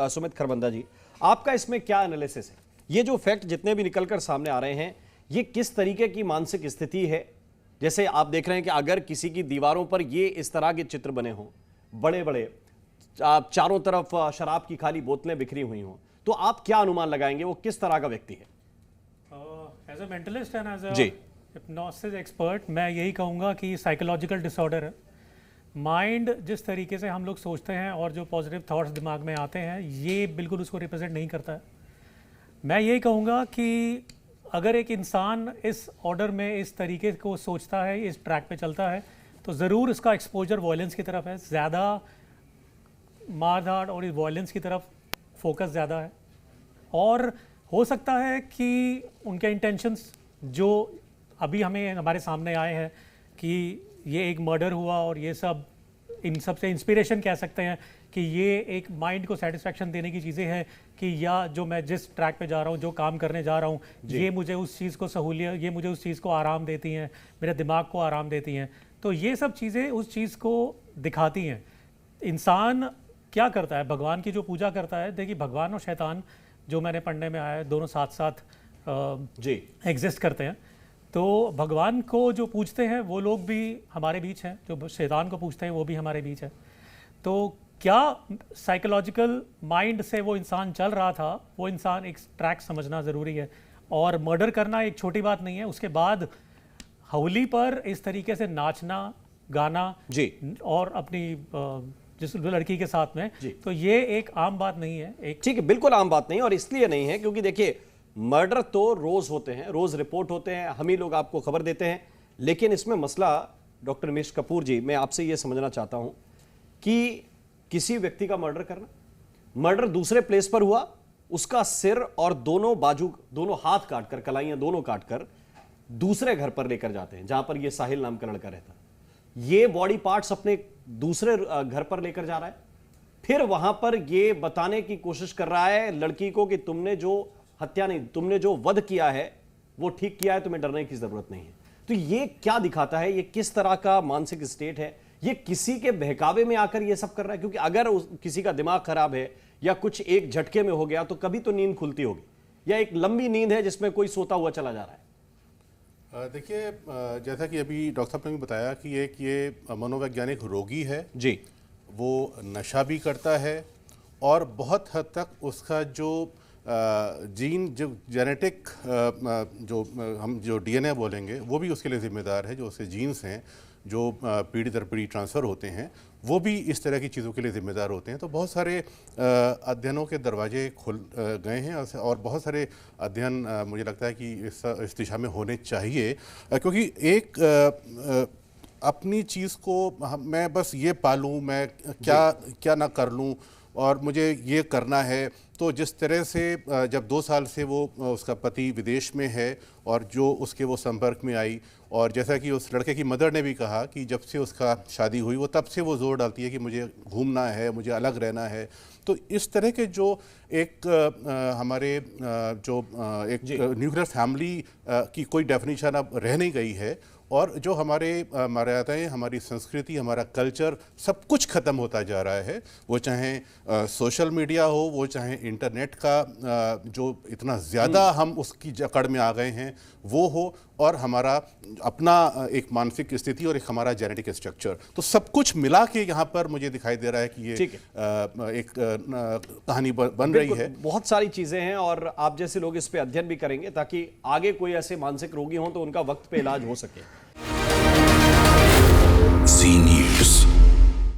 सुमित खरबंदा जी, आपका इसमें क्या एनालिसिस है? ये जो फैक्ट जितने भी निकलकर सामने आ रहे हैं, ये किस तरीके की मानसिक स्थिति है? जैसे आप देख रहे हैं कि अगर किसी की दीवारों पर ये इस तरह के चित्र बने हों, बड़े बड़े, चारों तरफ शराब की खाली बोतलें बिखरी हुई हों, तो आप क्या अनुमान लगाएंगे वो किस तरह का व्यक्ति है? As a mentalist and as a जी, हिप्नोसिस एक्सपर्ट मैं यही कहूँगा कि साइकोलॉजिकल डिसऑर्डर है। माइंड जिस तरीके से हम लोग सोचते हैं और जो पॉजिटिव थॉट्स दिमाग में आते हैं, ये बिल्कुल उसको रिप्रेजेंट नहीं करता है। मैं यही कहूँगा कि अगर एक इंसान इस ऑर्डर में इस तरीके को सोचता है, इस ट्रैक पे चलता है, तो ज़रूर इसका एक्सपोजर वायलेंस की तरफ है, ज़्यादा मार-धाड़ और इस वायलेंस की तरफ फोकस ज़्यादा है। और हो सकता है कि उनके इंटेंशंस जो अभी हमें हमारे सामने आए हैं कि ये एक मर्डर हुआ और ये सब, इन सब से इंस्पिरेशन कह सकते हैं कि ये एक माइंड को सेटिस्फैक्शन देने की चीज़ें हैं कि या जो मैं जिस ट्रैक पे जा रहा हूँ, जो काम करने जा रहा हूँ, ये मुझे उस चीज़ को सहूलियत, ये मुझे उस चीज़ को आराम देती हैं, मेरे दिमाग को आराम देती हैं। तो ये सब चीज़ें उस चीज़ को दिखाती हैं। इंसान क्या करता है, भगवान की जो पूजा करता है, देखिए भगवान और शैतान जो मैंने पढ़ने में आया है, दोनों साथ साथ जी, एग्जिस्ट करते हैं। तो भगवान को जो पूजते हैं वो लोग भी हमारे बीच हैं, जो शैतान को पूजते हैं वो भी हमारे बीच है। तो क्या साइकोलॉजिकल माइंड से वो इंसान चल रहा था, वो इंसान एक ट्रैक समझना ज़रूरी है। और मर्डर करना एक छोटी बात नहीं है, उसके बाद होली पर इस तरीके से नाचना, गाना जी, और अपनी जिस लड़की के साथ में, तो ये एक आम बात नहीं है। एक ठीक है, बिल्कुल आम बात नहीं, और इसलिए नहीं है क्योंकि देखिए मर्डर तो रोज होते हैं, रोज रिपोर्ट होते हैं, हम ही लोग आपको खबर देते हैं। लेकिन इसमें मसला, डॉक्टर मिश कपूर जी, मैं आपसे यह समझना चाहता हूं कि किसी व्यक्ति का मर्डर करना, मर्डर दूसरे प्लेस पर हुआ, उसका सिर और दोनों बाजू, दोनों हाथ काटकर, कलाइयां दोनों काटकर दूसरे घर पर लेकर जाते हैं जहां पर यह साहिल नाम का लड़का रहता है। ये बॉडी पार्ट्स अपने दूसरे घर पर लेकर जा रहा है, फिर वहां पर यह बताने की कोशिश कर रहा है लड़की को कि तुमने जो हत्या नहीं, तुमने जो वध किया है वो ठीक किया है, तुम्हें डरने की जरूरत नहीं है। तो ये क्या दिखाता है, ये किस तरह का मानसिक स्टेट है? ये किसी के बहकावे में आकर ये सब कर रहा है? क्योंकि अगर किसी का दिमाग खराब है या कुछ एक झटके में हो गया तो कभी तो नींद खुलती होगी, या एक लंबी नींद है जिसमें कोई सोता हुआ चला जा रहा है। देखिए, जैसा कि अभी डॉक्टर साहब ने भी बताया कि ये मनोवैज्ञानिक रोगी है जी, वो नशा भी करता है और बहुत हद तक उसका जो जीन, जो जेनेटिक, हम जो डीएनए बोलेंगे, वो भी उसके लिए जिम्मेदार है। जो उसके जीन्स हैं जो पीढ़ी दर पीढ़ी ट्रांसफ़र होते हैं, वो भी इस तरह की चीज़ों के लिए जिम्मेदार होते हैं। तो बहुत सारे अध्ययनों के दरवाजे खुल गए हैं और बहुत सारे अध्ययन मुझे लगता है कि इस दिशा में होने चाहिए, क्योंकि एक अपनी चीज़ को मैं बस ये पालूँ, मैं क्या ना कर लूँ और मुझे ये करना है। तो जिस तरह से जब 2 साल से वो उसका पति विदेश में है और जो उसके वो संपर्क में आई, और जैसा कि उस लड़के की मदर ने भी कहा कि जब से उसका शादी हुई वो तब से वो जोर डालती है कि मुझे घूमना है, मुझे अलग रहना है। तो इस तरह के जो एक हमारे जो एक न्यूक्लियर फैमिली की कोई डेफिनेशन अब रह नहीं गई है, और जो हमारे मर्यादाएं, हमारी संस्कृति, हमारा कल्चर, सब कुछ ख़त्म होता जा रहा है। वो चाहे सोशल मीडिया हो, वो चाहे इंटरनेट का जो इतना ज़्यादा हम उसकी जकड़ में आ गए हैं वो हो, और हमारा अपना एक मानसिक स्थिति और एक हमारा जेनेटिक स्ट्रक्चर, तो सब कुछ मिला के यहाँ पर मुझे दिखाई दे रहा है कि ये एक कहानी बन रही है। बहुत सारी चीज़ें हैं और आप जैसे लोग इस पे अध्ययन भी करेंगे ताकि आगे कोई ऐसे मानसिक रोगी हों तो उनका वक्त पे इलाज हो सके।